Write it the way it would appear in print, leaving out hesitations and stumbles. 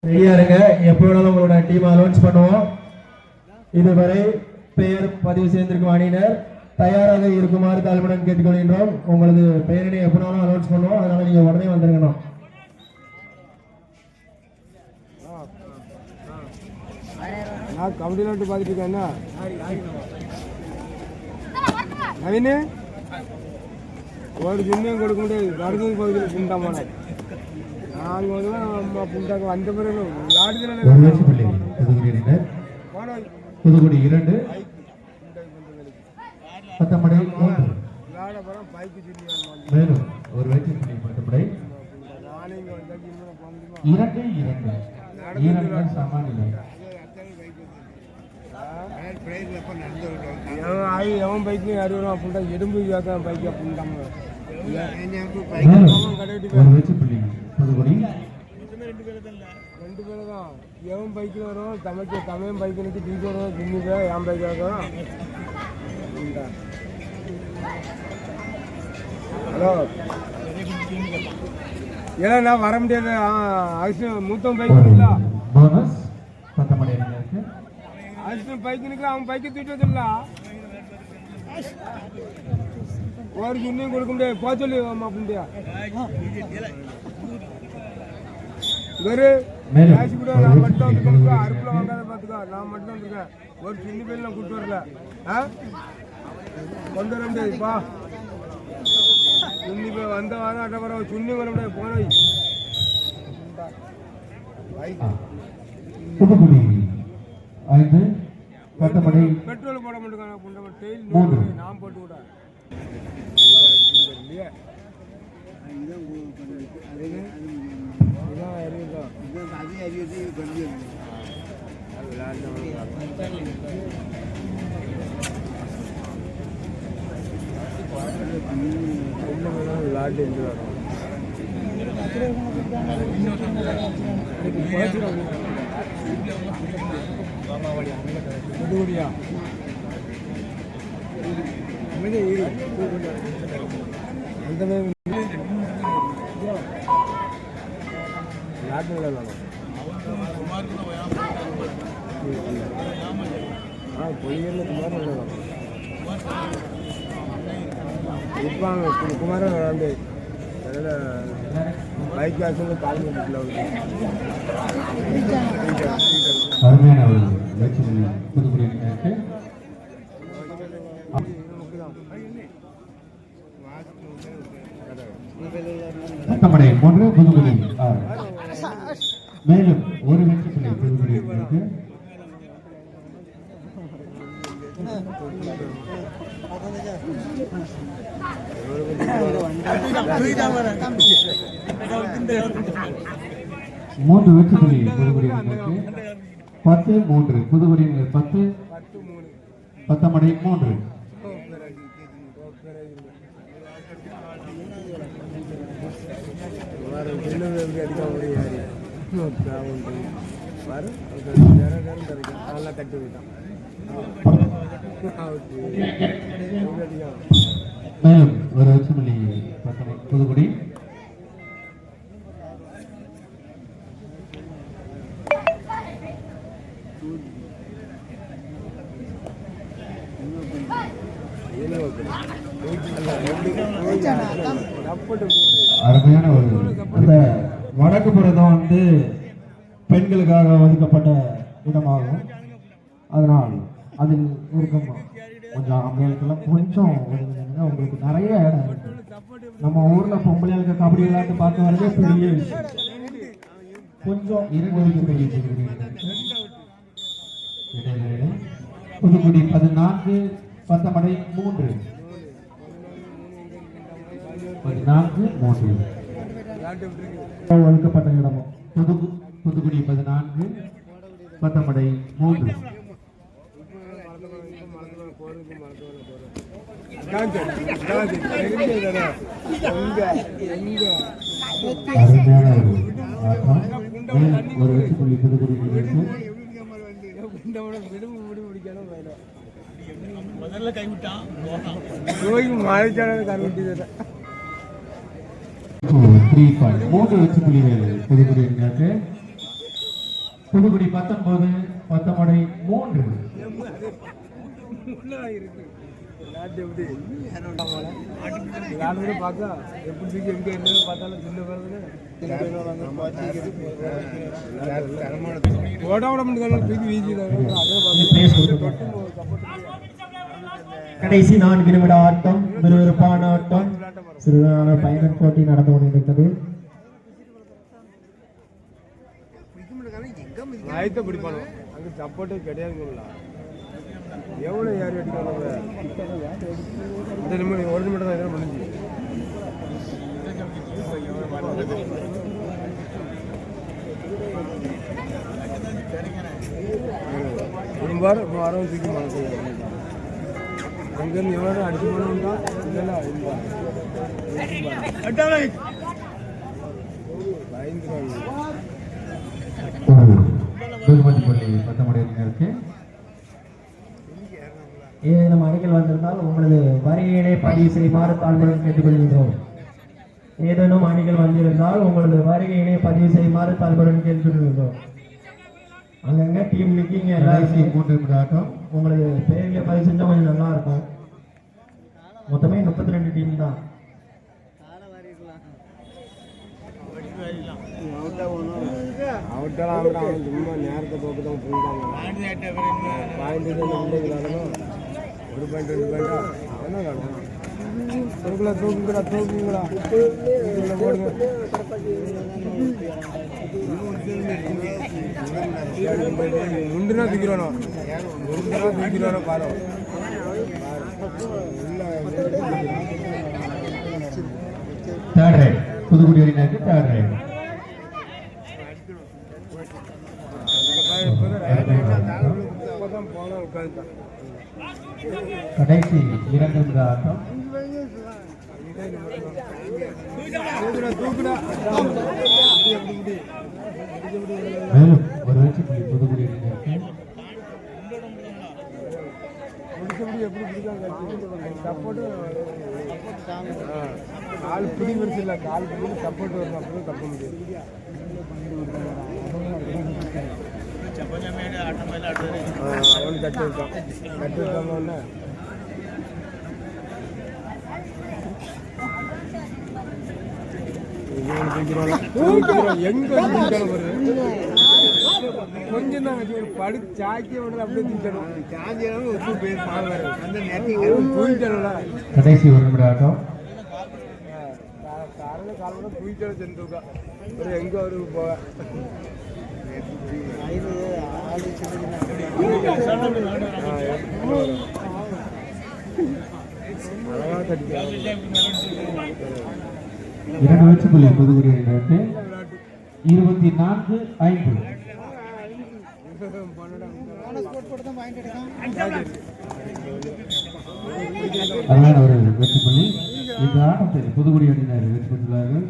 ரெடியா இருங்க. எப்போ வேணாலும் உங்களோட டீம் அனௌன்ஸ் பண்ணுவோம். இதுவரை பெயர் பதிவு செய்திருக்கும் அணியினர் தயாராக இருக்குமாறு தாழ்மையுடன் கேட்டுக்கொள்கின்றோம். உங்களது பெயரினை எப்போனாலும் அனௌன்ஸ் பண்ணுவோம். அதனால நீங்க உடனே வந்துருங்கணும். நான் கபடி விளையாட்டு பார்த்துட்டு இருக்கேன்னா நவீனு ஒரு ஜிம்மையும் கொடுக்க முடியாது. கடுகு பகுதியில் புண்டாமான நாங்கள் வந்து நம்ம புண்டாங்க வந்த பிறகு புதுக்குடி 2 பத்தமடை 3 மேலும் ஒரு வயிற்று பத்தமடை 2 சமானிலை எவன் பைக்கு 60 ரூபா புண்டா எறும்பு பைக்கா புண்டாம ரெண்டு பேரும் தான். எவன் பைக்கில் வரும் தமிழ் பைக்கு நிற்க தீக்கு வரும் தின்னுக்க என் பைக் வரும். ஹலோ ஏன்னா நான் வர முடியாது. மூத்தவன் பைக் இல்லை அர்ஜுன் பைக்கு நிற்க அவன் பைக்கை தூக்கிட்டு வந்துடல. ஒரு ஜுன்னையும் கொடுக்க முடியாது. போ சொல்லி அப்படின்ட்டியா வெறு காசு கூட நான் மட்டும் வந்துருக்கேன். அறுப்பில் வாங்காத பார்த்துக்கோ. நான் மட்டும் வந்துருக்கேன். ஒரு சின்ன பேர் நான் கூப்பிட்டு வரல. கொண்டு வர முடியாதுப்பா. சுண்ணி போய் வந்த வாரம் அட்டை வர சுண்ணி வர முடியாது. போன பெட்ரோல் போட மாட்டேங்க. நான் போட்டு விட இல்லையா விளையாட்டு எந்த வரும் புதுகுடியா அந்த நாட்டு பொய்யரில் குமார் இருப்பாங்க. குமாரன் வந்து பைக் ஆக்சிடென்ட் பாலிமெண்ட்டில் அருமையான பத்தமடை 3 புதுக்குடி 6 மேலும் ஒரு வெற்றி புள்ளி புதுக்குடி மூன்று வெற்றி புள்ளி புதுக்குடியினருக்கு 10-3 புதுக்குடியினர் 10 பத்தமடை 3 நல்லா கட்டி விட்டான். மேலும் ஒரு வெற்றி புள்ளி புதுக்குடி அருமையான ஒரு அந்த வடக்கு புறதான் வந்து பெண்களுக்காக ஒதுக்கப்பட்ட இடமாகும். அதனால் அதில் இருக்கும் கொஞ்சம் ஆம்பளைகளுக்கெல்லாம் கொஞ்சம் உங்களுக்கு நிறைய இடம் இருக்கு. நம்ம ஊர்ல பொம்பளைகளுக்கு கபடி விளையாட்டு பார்த்து வரதே பெரிய விஷயம். கொஞ்சம் புதுக்குடி 14 பத்தமடை 3 14-3 ஒதுக்கப்பட்ட இடமும் புதுக்குடி 14 பத்தமடை 3 ஒரு வெற்றி புள்ளி புதுக்குடி முதல்ல கைவிட்டான் மூன்று வெற்றி புள்ளிகள் புதுக்குடியினருக்கு புதுக்குடி 19 பத்தமடை 3. இருக்கு நாட்டு எப்படி விளையாடுறத பார்த்தா எப்படி எங்க இருந்தது பார்த்தாலும் சின்ன ஓட விட முடியாது தூக்கி வீசி கடைசி 4 நிமிட ஆட்டம், விறுவிறுப்பான ஆட்டம், சிறுதான பயணம் போட்டி நடந்து கொண்டிருக்கிறது. ஆயத்தை பிடிப்பானோ அங்கே சப்போர்ட்டே கிடையாதுங்களா எவ்வளோ யார் அடிக்கணும் இந்த நிமிடம் ஒரு நிமிடம் தான் முடிஞ்சு வாரம் தூக்கி மனசு அங்கேருந்து எவ்வளோ அடிச்சு போனோம்னா இதெல்லாம் ஏதேனும் அணிகள் வந்திருந்தால் உங்களது வருகையினை பதிவு செய்யுமாறு தாழ்மையுடன் கேட்டுக்கொள்கின்றோம். ஏதேனும் அணிகள் வந்திருந்தால் உங்களது வருகையினை பதிவு செய்யுமாறு தாழ்மையுடன் கேட்டுக்கொள்கின்றோம். அங்கங்க டீம் நிற்கிங்க எல்லாரும் 3 நிமிட ஆட்டம். உங்களது பெயர்களை பதிவு செஞ்சால் கொஞ்சம் நல்லா இருக்கும். மொத்தமே 32 டீம் தான். அவட்டெல்லாம் சும்மா நேரத்தை போக்கு தான் போயிட்டாங்க. பாயிண்ட் ஒரு பாயிண்ட் 2 பாயிண்டா என்ன தூக்குங்களா தூக்குங்களா தூக்குங்களா போடுங்க. முண்டுனா தூக்கிறோம் பாரு தேர்ட் ரைட் புதுக்குடி அணியினருக்கு தேர்ட் ரைட். கடைசி 2 நிமிட ஆட்டம். மேலும் ஒரு வெற்றி புள்ளி புதுக்குடி அணியினருக்கு. கால் பிடி வருது இல்லை கால் பிடி சப்போர்ட் வரும் அப்படின்னு தப்ப முடியாது. அவன் கட்டு இருக்கான் கட்டு இருக்காம எங்க கொஞ்சம் தான் படு சாக்கிய விட அப்படியே தூக்கணும் கடைசி 1 நிமிட ஆட்டம். காரணம் தூக்கிட்டு சென்றுக்கா ஒரு எங்க ஒரு போக அழகா தட்டி 2 வெற்றி புள்ளி புதுக்குடி அணியினருக்கு. 24-5. அருமையான ஒரு வெற்றி புள்ளி. இந்த ஆட்டத்தில் புதுக்குடி அணியினர் வெற்றி பெற்றுள்ளார்கள்.